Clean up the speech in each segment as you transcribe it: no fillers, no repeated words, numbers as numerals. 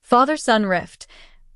Father-son rift.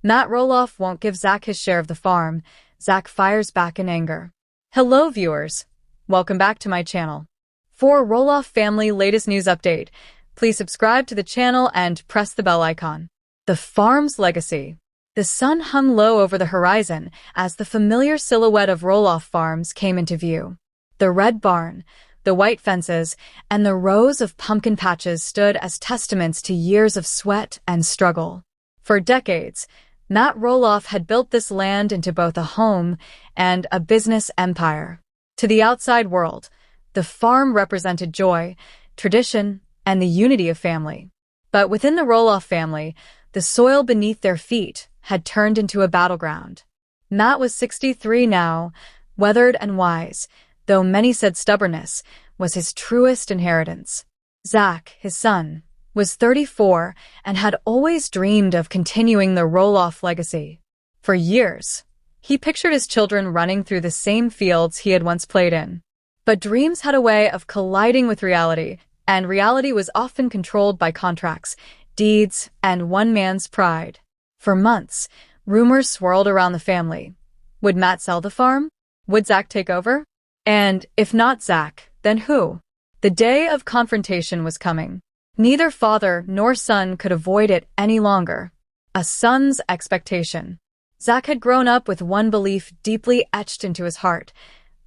Matt Roloff won't give Zach his share of the farm. Zach fires back in anger. Hello, viewers. Welcome back to my channel. For Roloff family latest news update, please subscribe to the channel and press the bell icon. The farm's legacy. The sun hung low over the horizon as the familiar silhouette of Roloff Farms came into view. The red barn, the white fences, and the rows of pumpkin patches stood as testaments to years of sweat and struggle. For decades, Matt Roloff had built this land into both a home and a business empire. To the outside world, the farm represented joy, tradition, and the unity of family. But within the Roloff family, the soil beneath their feet had turned into a battleground. Matt was 63 now, weathered and wise, though many said stubbornness was his truest inheritance. Zach, his son, was 34 and had always dreamed of continuing the Roloff legacy. For years, he pictured his children running through the same fields he had once played in. But dreams had a way of colliding with reality, and reality was often controlled by contracts, deeds, and one man's pride. For months, rumors swirled around the family. Would Matt sell the farm? Would Zach take over? And if not Zach, then who? The day of confrontation was coming. Neither father nor son could avoid it any longer. A son's expectation. Zach had grown up with one belief deeply etched into his heart,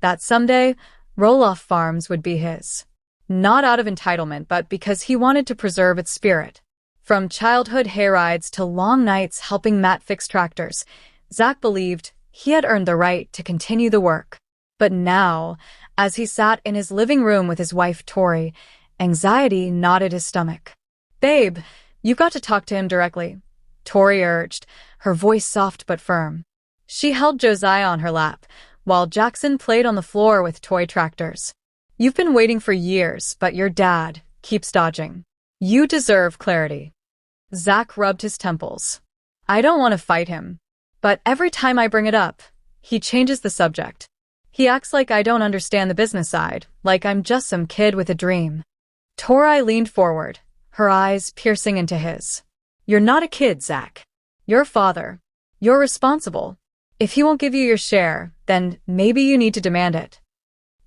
that someday, Roloff Farms would be his. Not out of entitlement, but because he wanted to preserve its spirit. From childhood hayrides to long nights helping Matt fix tractors, Zach believed he had earned the right to continue the work. But now, as he sat in his living room with his wife Tori, anxiety knotted his stomach. "Babe, you've got to talk to him directly," Tori urged, her voice soft but firm. She held Josiah on her lap, while Jackson played on the floor with toy tractors. "You've been waiting for years, but your dad keeps dodging. You deserve clarity." Zach rubbed his temples. "I don't want to fight him, but every time I bring it up, he changes the subject. He acts like I don't understand the business side, like I'm just some kid with a dream." Tori leaned forward, her eyes piercing into his. "You're not a kid, Zach. You're a father. You're responsible. If he won't give you your share, then maybe you need to demand it."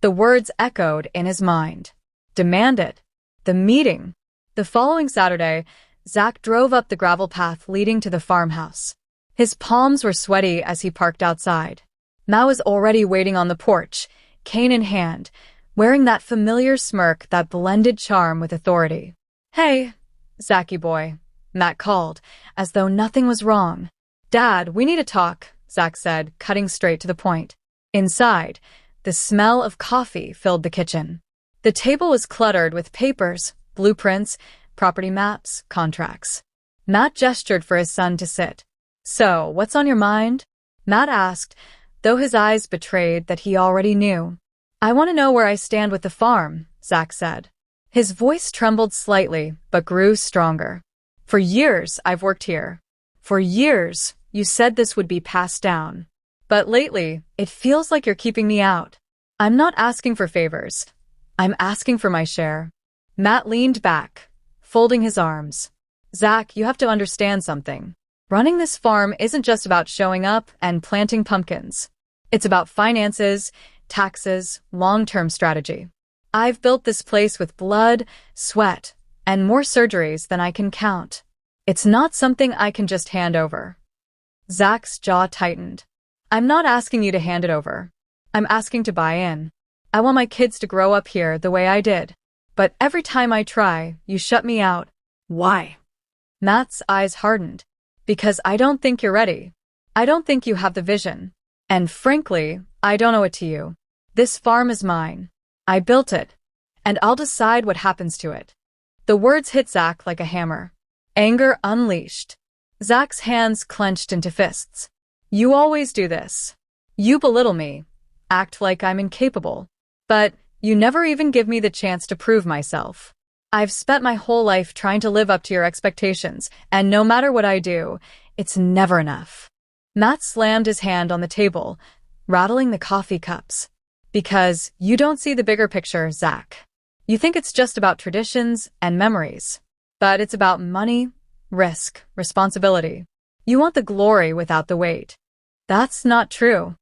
The words echoed in his mind. Demand it. The meeting. The following Saturday, Zach drove up the gravel path leading to the farmhouse. His palms were sweaty as he parked outside. Matt was already waiting on the porch, cane in hand, wearing that familiar smirk that blended charm with authority. "Hey, Zachy boy," Matt called, as though nothing was wrong. "Dad, we need to talk," Zach said, cutting straight to the point. Inside, the smell of coffee filled the kitchen. The table was cluttered with papers, blueprints, property maps, contracts. Matt gestured for his son to sit. "So, what's on your mind?" Matt asked, though his eyes betrayed that he already knew. "I want to know where I stand with the farm," Zach said. His voice trembled slightly, but grew stronger. "For years, I've worked here. For years, you said this would be passed down. But lately, it feels like you're keeping me out. I'm not asking for favors. I'm asking for my share." Matt leaned back, folding his arms. "Zach, you have to understand something. Running this farm isn't just about showing up and planting pumpkins. It's about finances, taxes, long-term strategy. I've built this place with blood, sweat, and more surgeries than I can count. It's not something I can just hand over." Zach's jaw tightened. "I'm not asking you to hand it over. I'm asking to buy in. I want my kids to grow up here the way I did. But every time I try, you shut me out. Why?" Matt's eyes hardened. "Because I don't think you're ready. I don't think you have the vision. And frankly, I don't owe it to you. This farm is mine. I built it, and I'll decide what happens to it." The words hit Zach like a hammer. Anger unleashed. Zach's hands clenched into fists. "You always do this. You belittle me, act like I'm incapable. But you never even give me the chance to prove myself. I've spent my whole life trying to live up to your expectations, and no matter what I do, it's never enough." Matt slammed his hand on the table, rattling the coffee cups. "Because you don't see the bigger picture, Zach. You think it's just about traditions and memories. But it's about money, risk, responsibility. You want the glory without the weight. That's not true.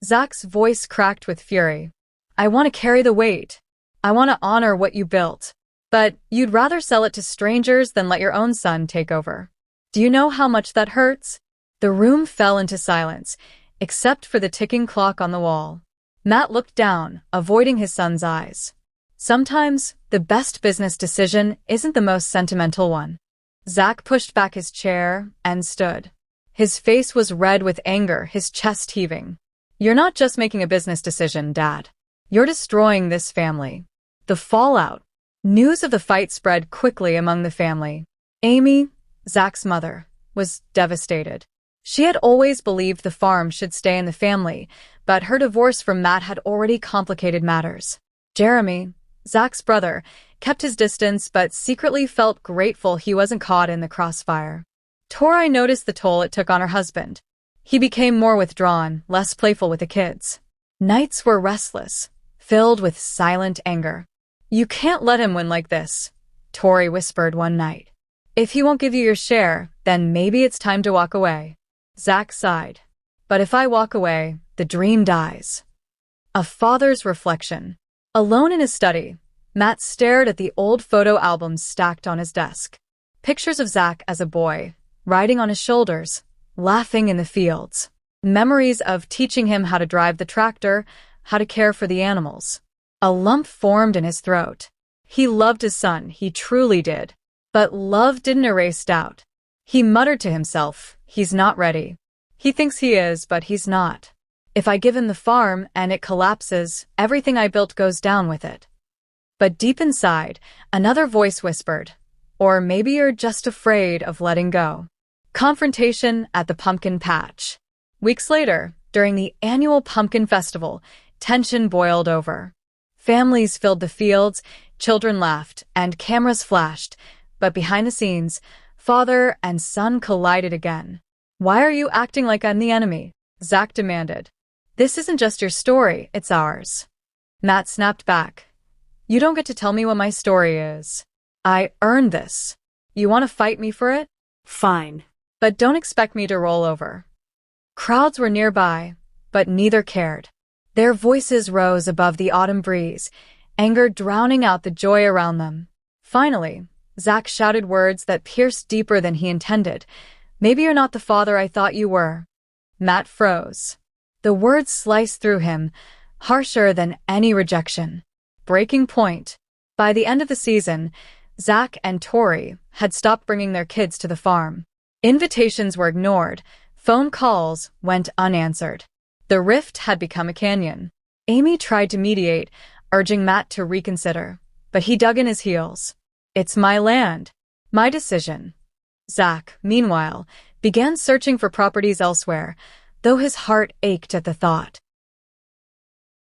Zach's voice cracked with fury. I want to carry the weight. I want to honor what you built. But you'd rather sell it to strangers than let your own son take over. Do you know how much that hurts? The room fell into silence, except for the ticking clock on the wall. Matt looked down, avoiding his son's eyes. Sometimes, the best business decision isn't the most sentimental one. Zach pushed back his chair and stood. His face was red with anger, his chest heaving. You're not just making a business decision, Dad. You're destroying this family. The fallout. News of the fight spread quickly among the family. Amy, Zach's mother, was devastated. She had always believed the farm should stay in the family, but her divorce from Matt had already complicated matters. Jeremy, Zach's brother, kept his distance but secretly felt grateful he wasn't caught in the crossfire. Tori noticed the toll it took on her husband. He became more withdrawn, less playful with the kids. Nights were restless, filled with silent anger. You can't let him win like this, Tori whispered one night. If he won't give you your share, then maybe it's time to walk away. Zach sighed. But if I walk away, the dream dies. A father's reflection. Alone in his study, Matt stared at the old photo albums stacked on his desk. Pictures of Zach as a boy, riding on his shoulders, laughing in the fields. Memories of teaching him how to drive the tractor, how to care for the animals. A lump formed in his throat. He loved his son, he truly did. But love didn't erase doubt. He muttered to himself, he's not ready. He thinks he is, but he's not. If I give him the farm and it collapses, everything I built goes down with it. But deep inside, another voice whispered, or maybe you're just afraid of letting go. Confrontation at the pumpkin patch. Weeks later, during the annual pumpkin festival, tension boiled over. Families filled the fields, children laughed, and cameras flashed, but behind the scenes, father and son collided again. Why are you acting like I'm the enemy? Zach demanded. This isn't just your story, it's ours. Matt snapped back. You don't get to tell me what my story is. I earned this. You want to fight me for it? Fine. But don't expect me to roll over. Crowds were nearby, but neither cared. Their voices rose above the autumn breeze, anger drowning out the joy around them. Finally, Zach shouted words that pierced deeper than he intended. Maybe you're not the father I thought you were. Matt froze. The words sliced through him, harsher than any rejection. Breaking point. By the end of the season, Zach and Tori had stopped bringing their kids to the farm. Invitations were ignored. Phone calls went unanswered. The rift had become a canyon. Amy tried to mediate, urging Matt to reconsider, but he dug in his heels. It's my land. My decision. Zach, meanwhile, began searching for properties elsewhere, though his heart ached at the thought.